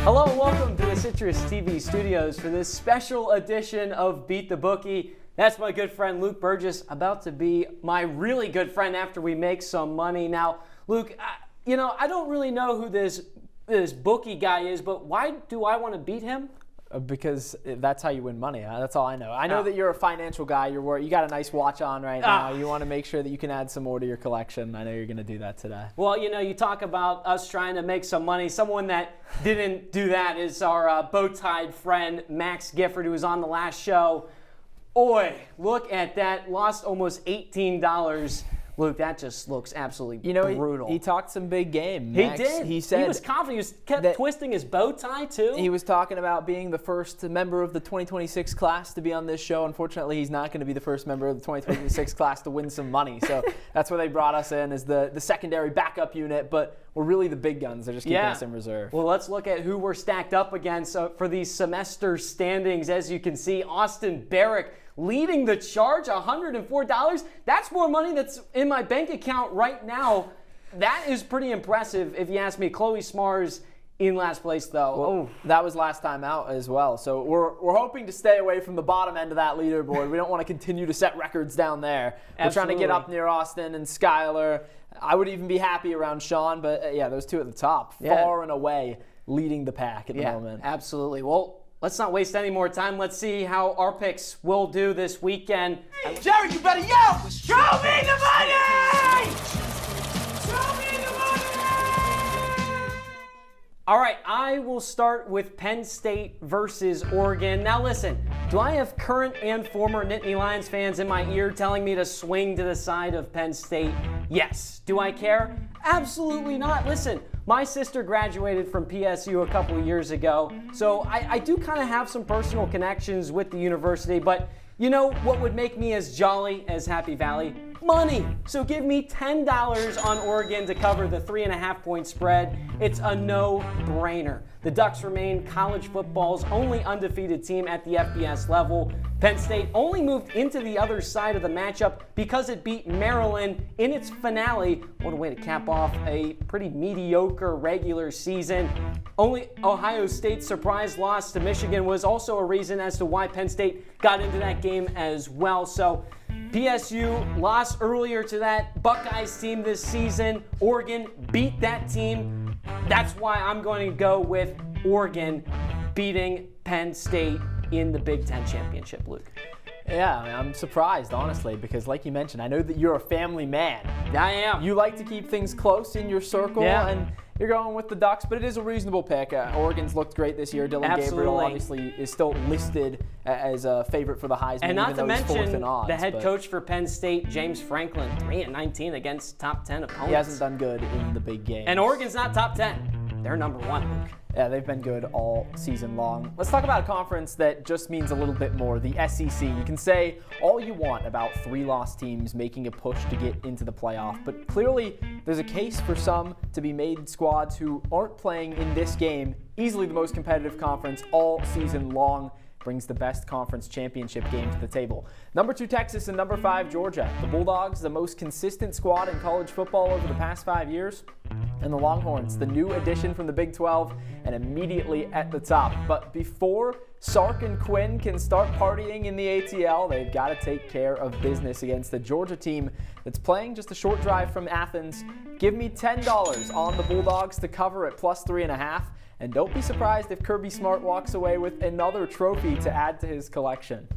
Hello and welcome to the CitrusTV studios for this special edition of Beat the Bookie. That's my good friend Luke Burgess, about to be my really good friend after we make some money. Now, Luke, I don't really know who this bookie guy is, but why do I want to beat him? Because that's how you win money. That's all I know. I know that you're a financial guy. You got a nice watch on right now. You want to make sure that you can add some more to your collection. I know you're going to do that today. Well, you talk about us trying to make some money. Someone that didn't do that is our bow-tied friend, Max Gifford, who was on the last show. Oi, look at that. Lost almost $18. Luke, that just looks absolutely brutal. He talked some big game. He did. He said he was confident. He kept twisting his bow tie, too. He was talking about being the first member of the 2026 class to be on this show. Unfortunately, he's not going to be the first member of the 2026 class to win some money. So that's where they brought us in, as the secondary backup unit. But we're really the big guns. They're just keeping us in reserve. Well, let's look at who we're stacked up against for these semester standings. As you can see, Austin Barrick leading the charge, $104. That's more money that's in my bank account right now. That is pretty impressive, if you ask me. Chloe Smars in last place, though. Well, that was last time out as well. So we're hoping to stay away from the bottom end of that leaderboard. We don't want to continue to set records down there. We're trying to get up near Austin and Skylar. I would even be happy around Sean, but yeah, those two at the top, far and away, leading the pack at the moment. Absolutely. Well, let's not waste any more time. Let's see how our picks will do this weekend. Hey, Jerry, you better yell! Show me the money! Show me the money! All right, I will start with Penn State versus Oregon. Now listen, do I have current and former Nittany Lions fans in my ear telling me to swing to the side of Penn State? Yes. Do I care? Absolutely not. Listen, my sister graduated from PSU a couple of years ago, so I do kind of have some personal connections with the university, but you know what would make me as jolly as Happy Valley? Money. So give me $10 on Oregon to cover the 3.5-point spread. It's a no-brainer. The Ducks remain college football's only undefeated team at the FBS level. Penn State only moved into the other side of the matchup because it beat Maryland in its finale. What a way to cap off a pretty mediocre regular season. Only Ohio State's surprise loss to Michigan was also a reason as to why Penn State got into that game as well. So PSU lost earlier to that Buckeyes team this season. Oregon beat that team. That's why I'm going to go with Oregon beating Penn State in the Big Ten championship, Luke. Yeah, I'm surprised, honestly, because like you mentioned, I know that you're a family man. I am. You like to keep things close in your circle, and you're going with the Ducks, but it is a reasonable pick. Oregon's looked great this year. Dylan Gabriel obviously is still listed as a favorite for the Heisman, and not to mention odds, the head coach for Penn State, James Franklin, 3-19 against top 10 opponents. He hasn't done good in the big games. And Oregon's not top 10. They're number 1, Luke. Yeah, they've been good all season long. Let's talk about a conference that just means a little bit more, the SEC. You can say all you want about 3-loss teams making a push to get into the playoff, but clearly there's a case for some to be made squads who aren't playing in this game. Easily the most competitive conference all season long. Brings the best conference championship game to the table. Number 2, Texas, and number 5, Georgia. The Bulldogs, the most consistent squad in college football over the past 5 years. And the Longhorns, the new addition from the Big 12, and immediately at the top. But before Sark and Quinn can start partying in the ATL, they've got to take care of business against the Georgia team that's playing just a short drive from Athens. Give me $10 on the Bulldogs to cover at plus 3.5. And don't be surprised if Kirby Smart walks away with another trophy to add to his collection.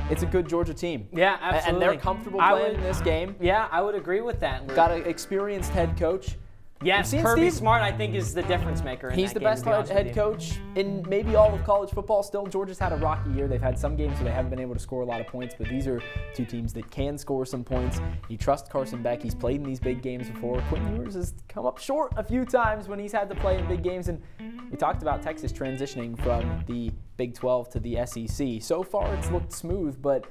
It's a good Georgia team. Yeah, absolutely. And they're comfortable playing in this game. Yeah, I would agree with that, Luke. Got an experienced head coach. Yes, Kirby Smart, I think, is the difference maker in He's that the best head coach in maybe all of college football. Still, Georgia's had a rocky year. They've had some games where they haven't been able to score a lot of points, but these are two teams that can score some points. You trust Carson Beck. He's played in these big games before. Quentin Ewers has come up short a few times when he's had to play in big games, and we talked about Texas transitioning from the Big 12 to the SEC. So far, it's looked smooth, but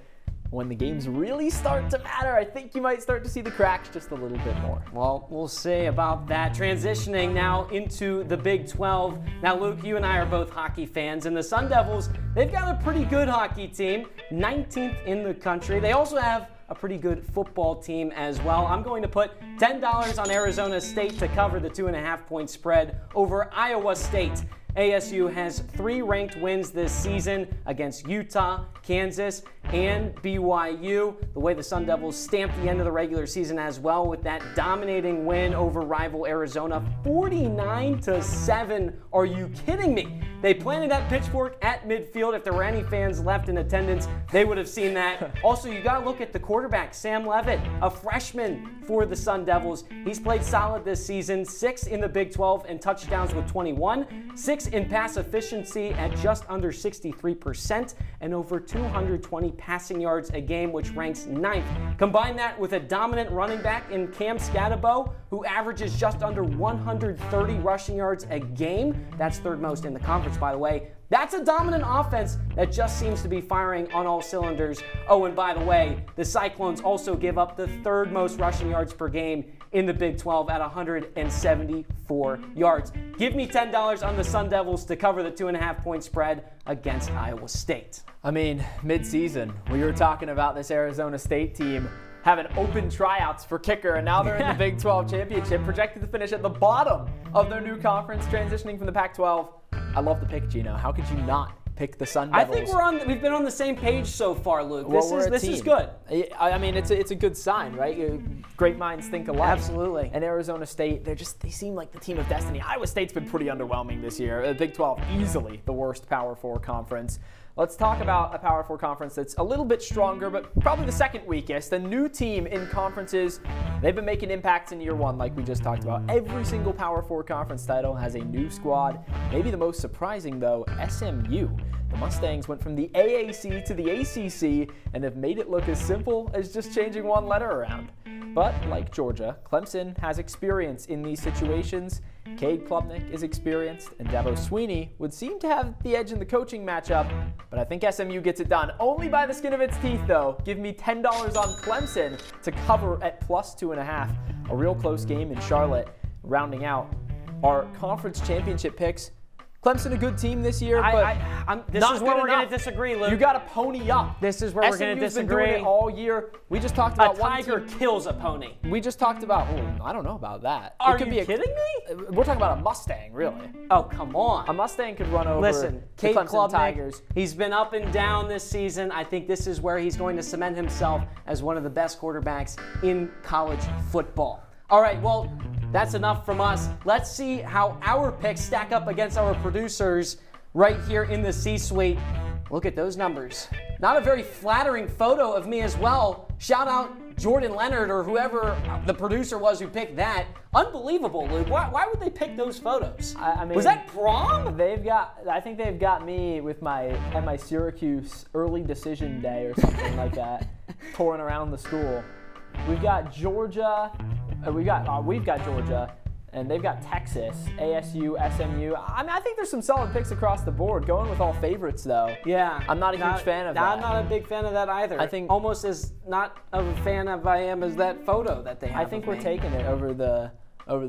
when the games really start to matter, I think you might start to see the cracks just a little bit more. Well, we'll see about that. Transitioning now into the Big 12. Now, Luke, you and I are both hockey fans, and the Sun Devils, they've got a pretty good hockey team, 19th in the country. They also have a pretty good football team as well. I'm going to put $10 on Arizona State to cover the 2.5-point spread over Iowa State. ASU has 3 ranked wins this season against Utah, Kansas, and BYU. The way the Sun Devils stamped the end of the regular season as well with that dominating win over rival Arizona, 49-7. Are you kidding me? They planted that pitchfork at midfield. If there were any fans left in attendance, they would have seen that. Also, you got to look at the quarterback, Sam Levitt, a freshman for the Sun Devils. He's played solid this season, 6 in the Big 12 and touchdowns with 21, 6 in pass efficiency at just under 63%, and over 220 passing yards a game, which ranks 9th. Combine that with a dominant running back in Cam Scatabo, who averages just under 130 rushing yards a game. That's 3rd most in the conference, by the way. That's a dominant offense that just seems to be firing on all cylinders. Oh, and by the way, the Cyclones also give up the 3rd most rushing yards per game in the Big 12 at 174 yards. Give me $10 on the Sun Devils to cover the 2.5-point spread against Iowa State. I mean, mid-season, we were talking about this Arizona State team having open tryouts for kicker, and now they're in the Big 12 championship, projected to finish at the bottom of their new conference, transitioning from the Pac-12. I love the pick, Gino. How could you not pick the Sun Devils? I think we've been on the same page so far, Luke. Well, This is good. I mean, it's a good sign, right? Great minds think alike. Absolutely. And Arizona State, they seem like the team of destiny. Iowa State's been pretty underwhelming this year. Big 12, easily the worst Power 4 conference. Let's talk about a Power 4 conference that's a little bit stronger, but probably the 2nd weakest. A new team in conferences. They've been making impacts in year 1, like we just talked about. Every single Power 4 conference title has a new squad. Maybe the most surprising, though, SMU. The Mustangs went from the AAC to the ACC and have made it look as simple as just changing one letter around. But like Georgia, Clemson has experience in these situations. Cade Klubnik is experienced, and Dabo Sweeney would seem to have the edge in the coaching matchup, but I think SMU gets it done. Only by the skin of its teeth, though. Give me $10 on Clemson to cover at +2.5. A real close game in Charlotte. Rounding out our conference championship picks. Clemson a good team this year, but this is where we're going to disagree, Luke. You got to pony up. This is where we're going to disagree. Been doing it all year. We just talked about a tiger kills a pony. We just talked about. I don't know about that. Are you kidding me? We're talking about a Mustang, really. Oh, come on. A Mustang could run over. Listen, the Cade Clemson Klubnik, Tigers. He's been up and down this season. I think this is where he's going to cement himself as one of the best quarterbacks in college football. All right, well, that's enough from us. Let's see how our picks stack up against our producers right here in the C-suite. Look at those numbers. Not a very flattering photo of me as well. Shout out Jordan Leonard or whoever the producer was who picked that. Unbelievable, Luke. Why would they pick those photos? I mean, was that prom? I think they've got me with at my Syracuse early decision day or something like that, touring around the school. We've got Georgia. We've got Georgia, and they've got Texas, ASU, SMU. I mean, I think there's some solid picks across the board. Going with all favorites, though. Yeah. I'm not a huge fan of that. I'm not a big fan of that either. I think almost as not of a fan of I am as that photo that they have. I think we're taking it over the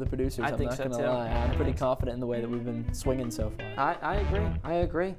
producers. I'm not going to lie. I'm pretty confident in the way that we've been swinging so far. I agree.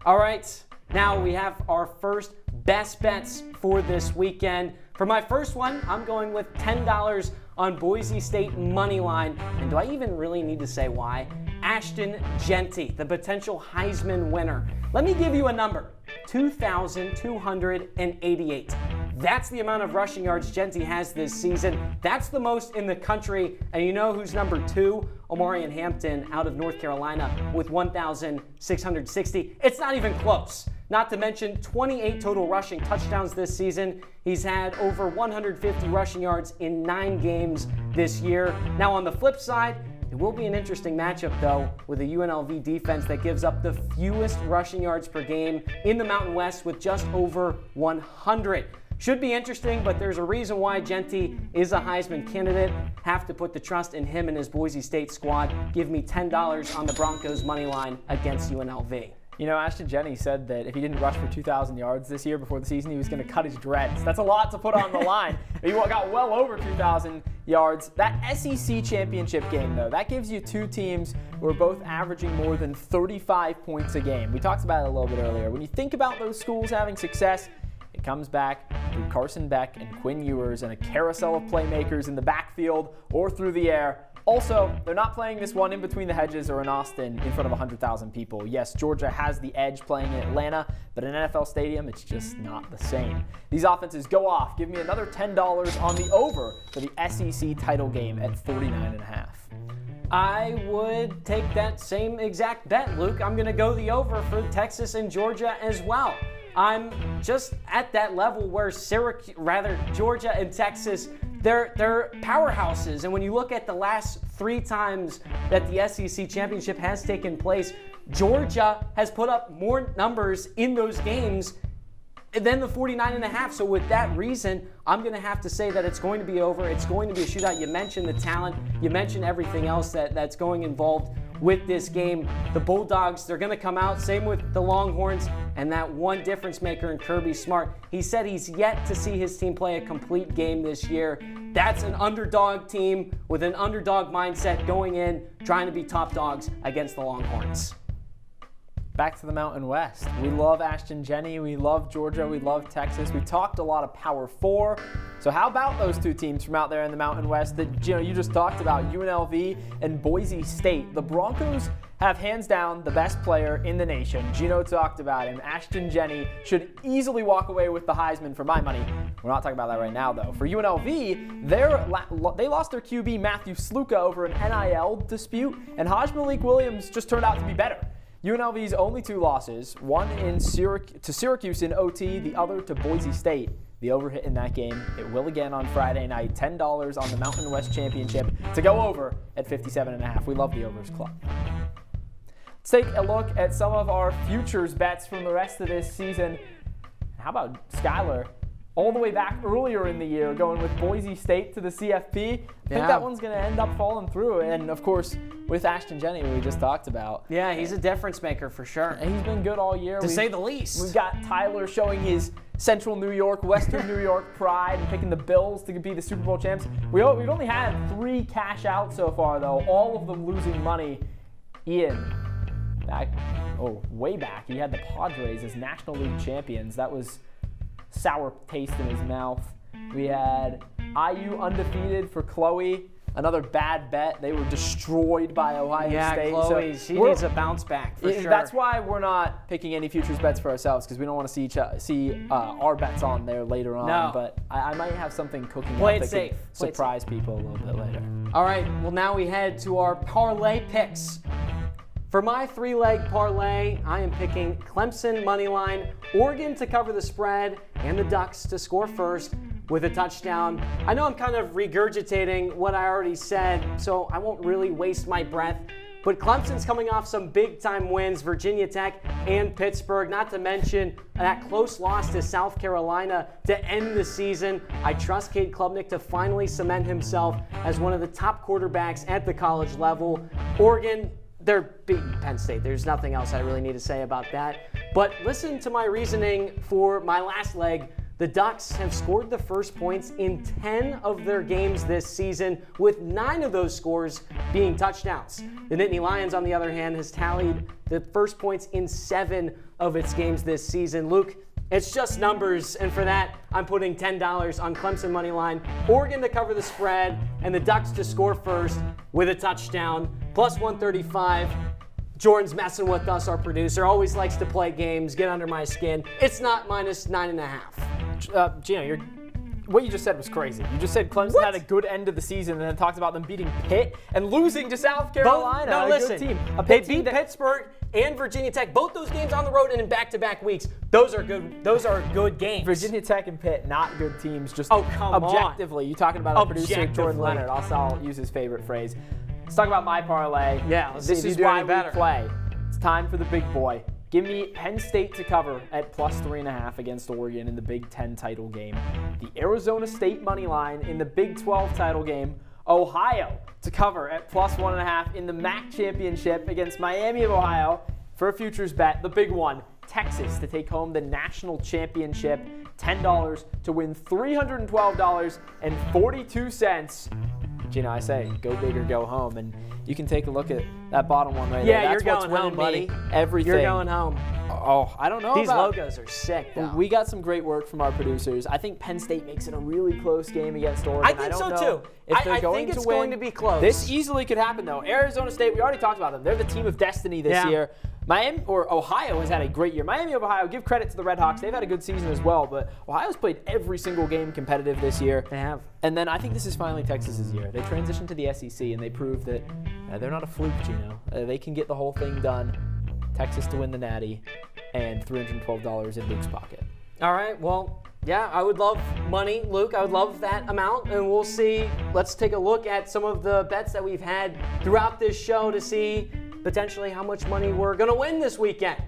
All right. Now we have our first best bets for this weekend. For my first one, I'm going with $10 on Boise State money line. And do I even really need to say why? Ashton Jeanty, the potential Heisman winner. Let me give you a number, 2,288. That's the amount of rushing yards Jeanty has this season. That's the most in the country. And you know who's number 2? Omarion Hampton out of North Carolina with 1,660. It's not even close. Not to mention 28 total rushing touchdowns this season. He's had over 150 rushing yards in 9 games this year. Now on the flip side, it will be an interesting matchup though with a UNLV defense that gives up the fewest rushing yards per game in the Mountain West with just over 100. Should be interesting, but there's a reason why Jeanty is a Heisman candidate. Have to put the trust in him and his Boise State squad. Give me $10 on the Broncos money line against UNLV. You know, Ashton Jeanty said that if he didn't rush for 2,000 yards this year before the season, he was going to cut his dreads. That's a lot to put on the line. He got well over 2,000 yards. That SEC championship game, though, that gives you 2 teams who are both averaging more than 35 points a game. We talked about it a little bit earlier. When you think about those schools having success, It comes back through Carson Beck and Quinn Ewers and a carousel of playmakers in the backfield or through the air. Also, they're not playing this one in between the hedges or in Austin in front of 100,000 people. Yes, Georgia has the edge playing in Atlanta, but in an NFL stadium, it's just not the same. These offenses go off. Give me another $10 on the over for the SEC title game at 49.5. I would take that same exact bet, Luke. I'm going to go the over for Texas and Georgia as well. I'm just at that level where Georgia and Texas, they're powerhouses. And when you look at the last 3 times that the SEC championship has taken place, Georgia has put up more numbers in those games than the 49.5. So with that reason, I'm going to have to say that it's going to be over. It's going to be a shootout. You mentioned the talent. You mentioned everything else that's going involved with this game. The Bulldogs, they're going to come out. Same with the Longhorns. And that one difference maker in Kirby Smart. He said he's yet to see his team play a complete game this year. That's an underdog team with an underdog mindset going in, trying to be top dogs against the Longhorns. Back to the Mountain West. We love Ashton Jenney. We love Georgia. We love Texas. We talked a lot of Power 4. So how about those 2 teams from out there in the Mountain West that you just talked about, UNLV and Boise State? The Broncos have hands down the best player in the nation. Gino talked about him. Ashton Jenney should easily walk away with the Heisman for my money. We're not talking about that right now, though. For UNLV, they lost their QB Matthew Sluka over an NIL dispute, and Hajj Malik Williams just turned out to be better. UNLV's only 2 losses, one to Syracuse in OT, the other to Boise State. The over hit in that game. It will again on Friday night. $10 on the Mountain West Championship to go over at 57.5. We love the overs club. Let's take a look at some of our futures bets from the rest of this season. How about Skyler? All the way back earlier in the year, going with Boise State to the CFP. I think that one's going to end up falling through. And, of course, with Ashton Jenney, we just talked about. Yeah, he's a difference maker for sure. And he's been good all year. To say the least. We've got Tyler showing his Central New York, Western New York pride and picking the Bills to be the Super Bowl champs. We've only had 3 cash out so far, though, all of them losing money. Ian, way back, he had the Padres as National League champions. That was sour taste in his mouth. We had IU undefeated for Chloe. Another bad bet. They were destroyed by Ohio State. Yeah, Chloe, she needs a bounce back for sure. That's why we're not picking any futures bets for ourselves, because we don't want to see our bets on there later on. No. But I might have something cooking Play up it that safe. could surprise people a little bit later. All right, well now we head to our parlay picks. For my 3-leg parlay, I am picking Clemson moneyline, Oregon to cover the spread, and the Ducks to score first with a touchdown. I know I'm kind of regurgitating what I already said, so I won't really waste my breath. But Clemson's coming off some big-time wins, Virginia Tech and Pittsburgh, not to mention that close loss to South Carolina to end the season. I trust Cade Klubnik to finally cement himself as one of the top quarterbacks at the college level. Oregon, they're beating Penn State. There's nothing else I really need to say about that. But listen to my reasoning for my last leg. The Ducks have scored the first points in 10 of their games this season, with 9 of those scores being touchdowns. The Nittany Lions, on the other hand, has tallied the first points in 7 of its games this season. Luke, it's just numbers, and for that, I'm putting $10 on Clemson money line, Oregon to cover the spread, and the Ducks to score first with a touchdown, plus 135. Jordan's messing with us, our producer. Always likes to play games, get under my skin. It's not minus 9.5. Gino, what you just said was crazy. You just said Clemson had a good end of the season and then talked about them beating Pitt and losing to South Carolina. No, listen. Good team. They beat Pittsburgh and Virginia Tech, both those games on the road and in back-to-back weeks. Those are good games. Virginia Tech and Pitt, not good teams. Just come objectively. You're talking about our producer, Jordan Leonard. I'll use his favorite phrase. Let's talk about my parlay. Yeah, let's this see if is you do why any better. we play. It's time for the big boy. Give me Penn State to cover at plus 3.5 against Oregon in the Big Ten title game. The Arizona State money line in the Big 12 title game. Ohio to cover at plus 1.5 in the MAC championship against Miami of Ohio for a futures bet. The big one. Texas to take home the national championship. $10 to win $312.42. Gino, I say, go big or go home. And you can take a look at that bottom one right there. Yeah, That's you're what's going home, winning buddy. Everything. You're going home. Oh, I don't know. These logos are sick, though. We got some great work from our producers. I think Penn State makes it a really close game against Oregon. I think so, too. If they're I going think it's to win, going to be close. This easily could happen, though. Arizona State, we already talked about them. They're the team of destiny this year. Miami or Ohio has had a great year. Miami of Ohio, give credit to the Redhawks. They've had a good season as well, but Ohio's played every single game competitive this year. They have. And then I think this is finally Texas's year. They transitioned to the SEC, and they proved that they're not a fluke, Gino. They can get the whole thing done. Texas to win the Natty, and $312 in Luke's pocket. All right, well, yeah, I would love money, Luke. I would love that amount, and we'll see. Let's take a look at some of the bets that we've had throughout this show to see potentially how much money we're going to win this weekend.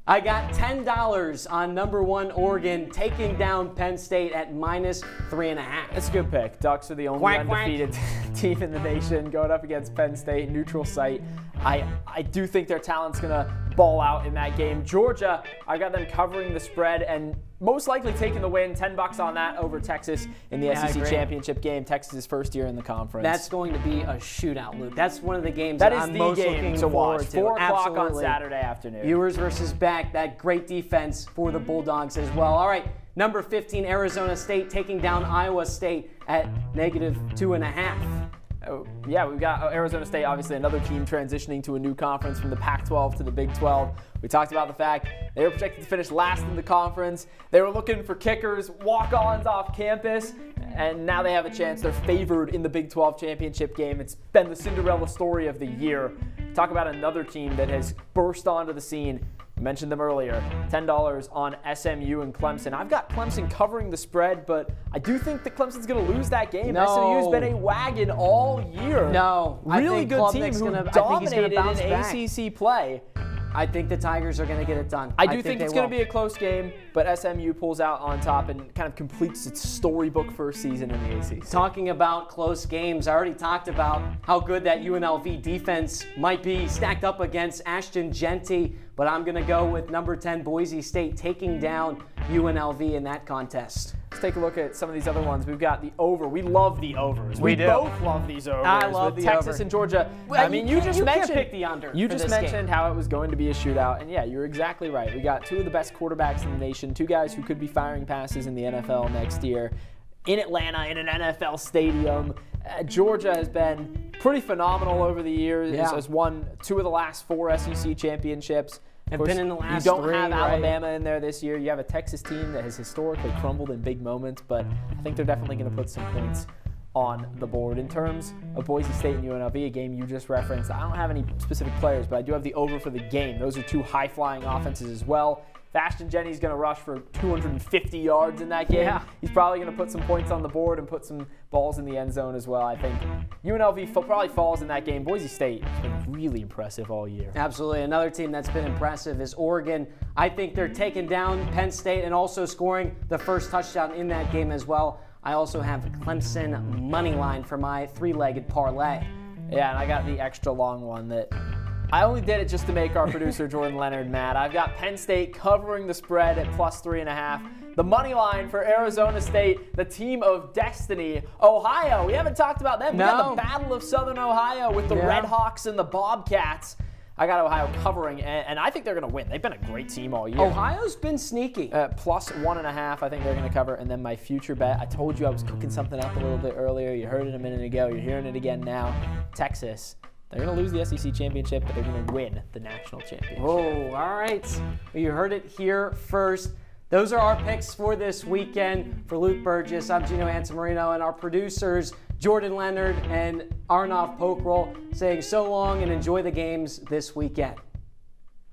I got $10 on number 1 Oregon taking down Penn State at -3.5. That's a good pick. Ducks are the only undefeated team in the nation going up against Penn State, neutral site. I do think their talent's going to ball out in that game. Georgia, I've got them covering the spread and most likely taking the win. $10 on that over Texas in the SEC championship game. Texas' first year in the conference. That's going to be a shootout, Luke. That's one of the games that I'm is most the game looking to forward watch. to. 4 o'clock on Absolutely. Saturday afternoon. Ewers versus Beck, that great defense for the Bulldogs as well. All right, number 15, Arizona State taking down Iowa State at -2.5. Oh, yeah, we've got Arizona State, obviously another team transitioning to a new conference from the Pac-12 to the Big 12. We talked about the fact they were projected to finish last in the conference. They were looking for kickers, walk-ons off campus, and now they have a chance. They're favored in the Big 12 championship game. It's been the Cinderella story of the year. Talk about another team that has burst onto the scene. I mentioned them earlier. $10 on SMU and Clemson. I've got Clemson covering the spread, but I do think that Clemson's going to lose that game. No. SMU's been a wagon all year. No. Really good team who dominated in ACC play. I think the Tigers are going to get it done. I do think it's going to be a close game, but SMU pulls out on top and kind of completes its storybook first season in the ACC. Talking about close games, I already talked about how good that UNLV defense might be stacked up against Ashton Genty, but I'm going to go with number 10 Boise State taking down UNLV in that contest. Let's take a look at some of these other ones. We've got the over. We love the overs. We do. Both love these overs. I love with the Texas over. and Georgia. Well, I mean, you just can't mentioned pick the under. You for just this mentioned game. how it was going to be a shootout, and yeah, you're exactly right. We got 2 of the best quarterbacks in the nation, 2 guys who could be firing passes in the NFL next year. In Atlanta, in an NFL stadium. Georgia has been pretty phenomenal over the years. Yeah. Has won 2 of the last 4 SEC championships. Have been in the last You don't 3, have right? Alabama in there this year. You have a Texas team that has historically crumbled in big moments, but I think they're definitely going to put some points on the board. In terms of Boise State and UNLV, a game you just referenced, I don't have any specific players, but I do have the over for the game. Those are 2 high-flying offenses as well. If Ashton Genty's going to rush for 250 yards in that game, he's probably going to put some points on the board and put some balls in the end zone as well. I think UNLV probably falls in that game. Boise State has been really impressive all year. Absolutely. Another team that's been impressive is Oregon. I think they're taking down Penn State and also scoring the first touchdown in that game as well. I also have Clemson money line for my 3-legged parlay. Yeah, and I got the extra long one that I only did it just to make our producer Jordan Leonard mad. I've got Penn State covering the spread at +3.5. The money line for Arizona State, the team of destiny. Ohio, we haven't talked about them. We got the Battle of Southern Ohio with the Redhawks and the Bobcats. I got Ohio covering, and I think they're going to win. They've been a great team all year. Ohio's been sneaky. +1.5, I think they're going to cover. And then my future bet, I told you I was cooking something up a little bit earlier. You heard it a minute ago. You're hearing it again now. Texas. They're going to lose the SEC championship, but they're going to win the national championship. Oh, all right. Well, you heard it here first. Those are our picks for this weekend. For Luke Burgess, I'm Gino Antimarino, and our producers, Jordan Leonard and Arnav Pokral, saying so long and enjoy the games this weekend.